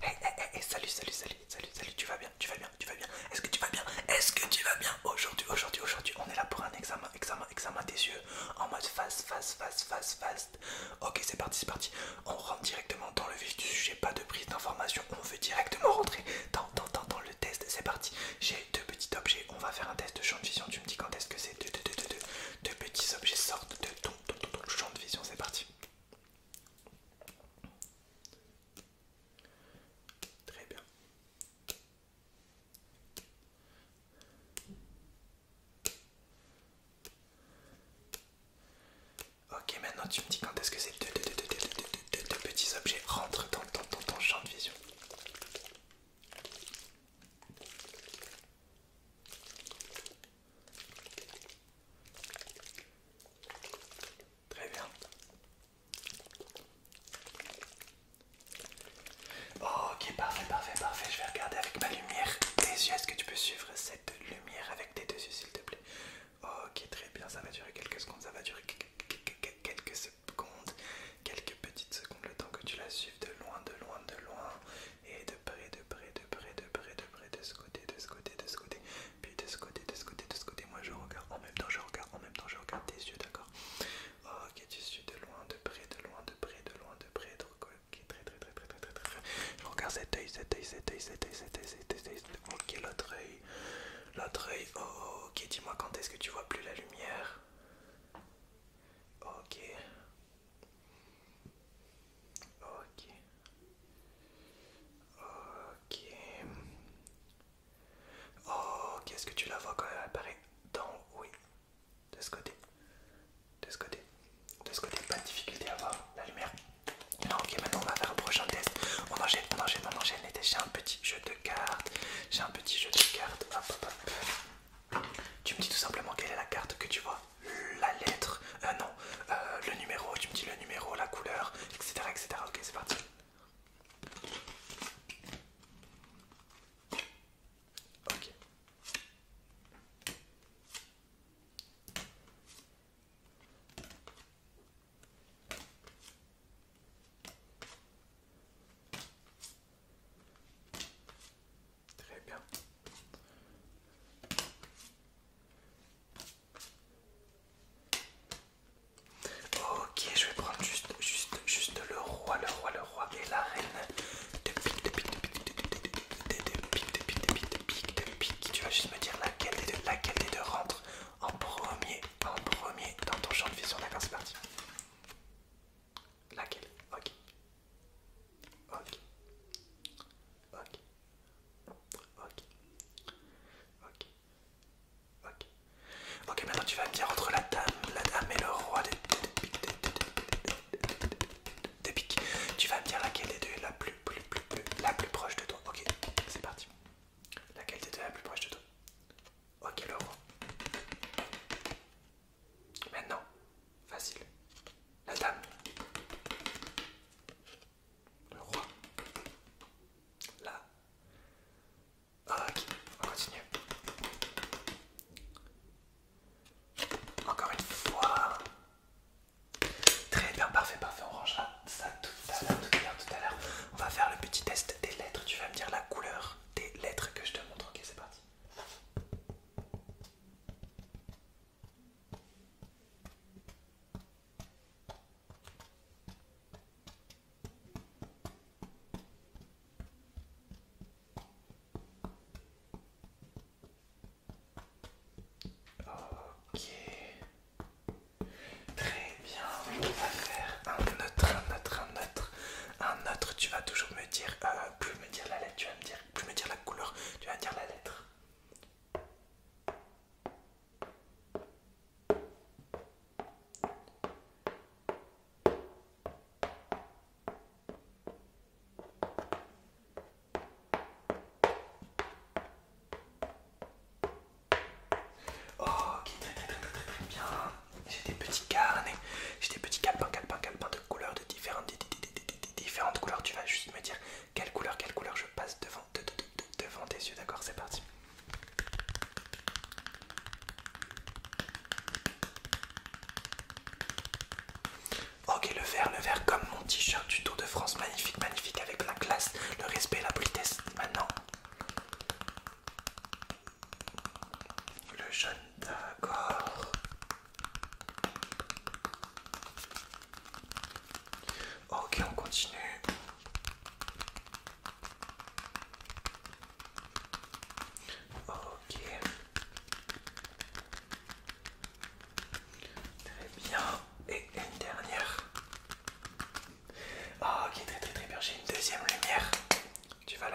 Hey, hey, hey, hey, salut, salut, salut, salut, salut, tu vas bien, tu vas bien, tu vas bien. Est-ce que tu vas bien? Est-ce que tu vas bien? Aujourd'hui, on est là pour un examen des yeux en mode fast. Ok, c'est parti, c'est parti. On rentre directement dans le vif du sujet, pas de prise d'information. On veut directement rentrer dans le test. C'est parti. J'ai deux petits objets. On va faire un test de champ de vision. Tu me dis quand est-ce que c'est deux petits objets sortent de ton champ de vision. C'est parti. Très bien. Ok, maintenant tu me dis quand est-ce que ces deux petits objets rentrent dans ton champ de vision. Très bien. Ok, parfait. Je vais regarder avec ma lumière tes yeux. Est-ce que tu peux suivre cette lumière avec tes deux yeux, s'il te plaît? Ok, très bien. Ça va durer quelques secondes. Ça va durer quelques secondes. Quelques petites secondes. Le temps que tu la suives de loin. Et de près. De ce côté. Puis de ce côté. Moi, je regarde en même temps. Je regarde tes yeux, d'accord? Ok, tu suis de loin, de près. Ok, très. Je regarde cet œil. Ok, l'autre œil. Oh, ok, dis-moi quand est-ce que tu vois plus la lumière? Ok, ok, ok. Ok, est-ce que tu la vois quand elle apparaît dans... Oui, de ce côté, de ce côté, pas de difficulté à voir la lumière. Non, ok, maintenant on va faire un prochain test. On enchaîne. J'ai un petit jeu de cartes. Hop. Tu me dis tout simplement quelle est la carte que tu vois. La lettre, non, le numéro, tu me dis le numéro, la couleur, etc. Ok, c'est parti. Ok. Très bien. Ok, je vais prendre juste le roi et la reine de pique, de pique. Tu vas juste me dire laquelle des deux rentre en premier dans ton champ de vision. D'accord, c'est parti. Laquelle? Ok, ok, ok, ok, ok, ok. Ok, maintenant tu vas me dire entre la dame et le roi de pique. Tu vas me dire laquelle des deux est la plus proche de toi. Ok, c'est parti. Laquelle des deux est la plus proche de toi? Ok, le roi. Maintenant, facile. La dame, le roi, là. Ok, on continue. Encore une fois. Très bien, parfait. On rangera ça tout à l'heure. On va faire le petit test des lettres. Tu vas me dire la couleur des lettres que je te montre. Ok, c'est parti. Ok. Très bien. On va faire un autre. Tu vas toujours me dire, plus me dire la lettre, tu vas me dire, plus me dire la couleur, tu vas me dire la lettre. Ok, très bien. J'ai des petits carnets, j'ai des petits calepins de couleurs, de différentes couleurs. Tu vas juste me dire quelle couleur je passe devant tes yeux, d'accord? C'est parti. Ok, le vert comme mon t-shirt du Tour de France, magnifique, avec la classe, le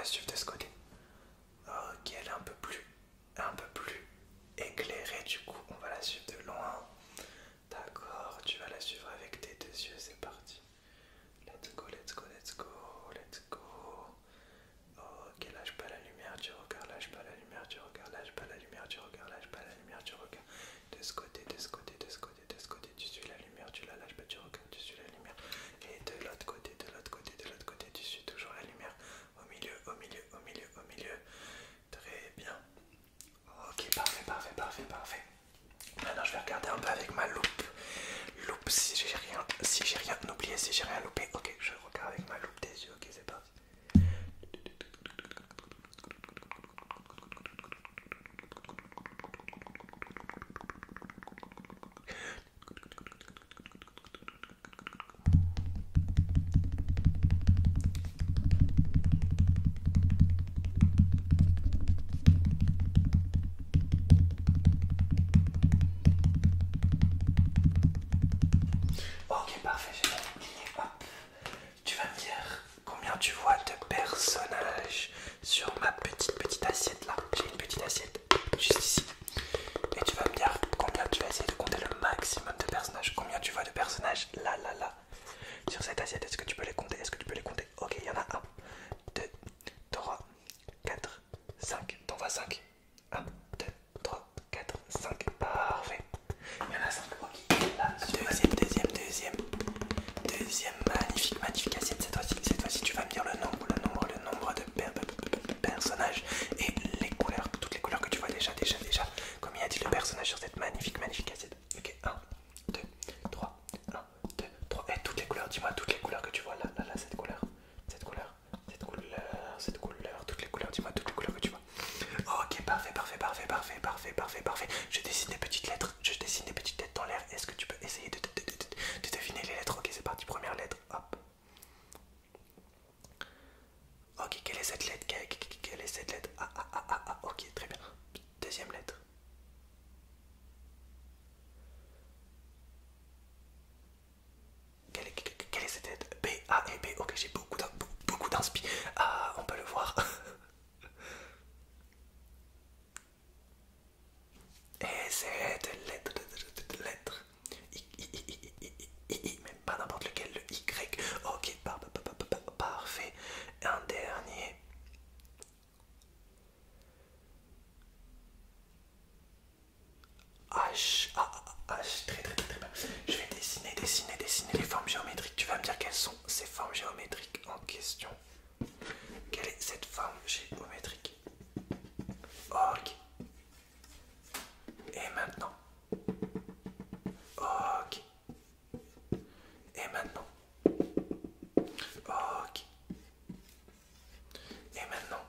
suivre de ce côté. Ok, elle est un peu plus éclairée, du coup, on va la suivre de loin. D'accord, tu vas la suivre avec tes deux yeux, c'est parti. Let's go, let's go, let's go, let's go. Ok, lâche pas la lumière, tu regardes, lâche pas la lumière, tu regardes, lâche pas la lumière, tu regardes, lâche pas la lumière, tu regardes. De ce côté, de ce côté, de ce côté, de ce côté, tu suis la lumière, tu la lâches pas, tu regardes, tu suis la lumière. Et de l'autre côté, de l'autre côté, de l'autre côté, tu suis toujours la lumière. Au milieu, au milieu, au milieu, au milieu. Très bien. Ok, parfait, parfait, parfait, parfait. Maintenant, je vais regarder un peu avec ma loupe. Loupe, si j'ai rien oublié, si j'ai rien loupé. Ok, je regarde avec ma loupe des yeux. Ok, c'est parti. Ok, parfait, j'ai bien oublié. Hop. Tu vas me dire combien tu vois de personnages sur ma petite assiette là. J'ai une petite assiette juste ici. Et tu vas me dire combien tu vas essayer de compter le maximum de personnages. Combien tu vois de personnages là, là, là. Sur cette assiette, est-ce que tu peux les compter? Est-ce que tu peux les compter? Ok, il y en a 1, 2, 3, 4, 5. T'en vois 5. 1, 2, 3, 4, 5. Parfait. Il y en a 5. Ok. Là, deuxième magnifique assiette. Cette fois-ci, tu vas me dire le nombre de personnages et les couleurs, toutes les couleurs que tu vois déjà. Combien y a-t-il de personnages sur cette magnifique assiette? Ok, 1, 2, 3, 1, 2, 3. Et toutes les couleurs, dis-moi toutes les couleurs que tu vois là, cette couleur, toutes les couleurs, dis-moi toutes les couleurs que tu vois. Ok, parfait. Je dessine des petites lettres, dans l'air. Est-ce que tu peux essayer de deviner les lettres? Ok, c'est parti, première lettre, hop. Ok, quelle est cette lettre? Quelle est cette lettre? Ah, ok, très bien. Deuxième lettre. Quelle est cette lettre? B, A et B. Ok, j'ai beaucoup d'inspi. Ah, on peut le voir. Et cette lettre, mais pas n'importe lequel, le Y. Ok, parfait. Un dernier. H, H, très bien. Je vais dessiner les formes géométriques. Tu vas me dire quelles sont ces formes géométriques en question. Quelle est cette forme géométrique? Ok. Et maintenant? Ok. Et maintenant? Ok. Et maintenant?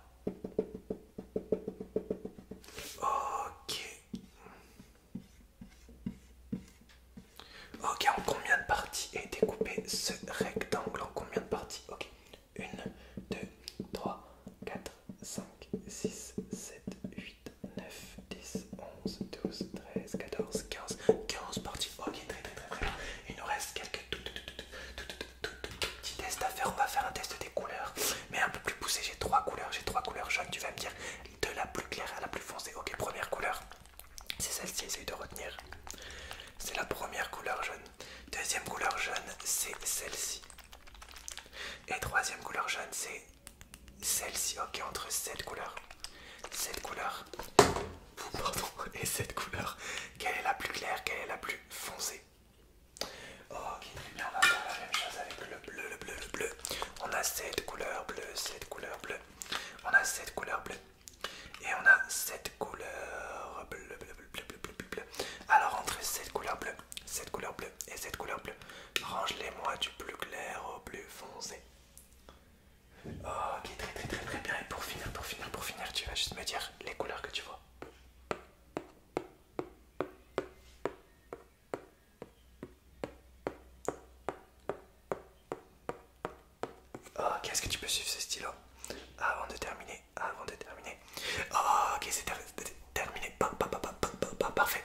Ok. Ok, en combien de parties est découpé ce rectangle? En combien de parties? Ok. 1, 2, 3, 4, 5, 6, 7, 8, 9, 10, 11, 12, 13, 14, 15 parties. Ok, très bien. Il nous reste quelques petits tests à faire. On va faire un test des couleurs, mais un peu plus poussé. J'ai trois couleurs jaunes. Tu vas me dire de la plus claire à la plus foncée. Ok, première couleur, c'est celle-ci, essaye de retenir. C'est la première couleur jaune. Deuxième couleur jaune, c'est celle-ci. Et troisième couleur jaune, c'est celle-ci. Ok, entre cette couleur, pardon, et cette couleur, quelle est la plus claire, quelle est la plus foncée? Ok, très bien, on va faire la même chose avec le bleu. On a cette couleur bleue, cette couleur bleue. On a cette couleur bleue. Et on a cette couleur bleu. Alors entre cette couleur bleue et cette couleur bleue, range-les-moi du plus clair au plus foncé. Ok, très bien. Et pour finir, tu vas juste me dire les couleurs que tu vois. Ok, est-ce que tu peux suivre ce stylo avant de terminer? Ok, c'est terminé. Parfait.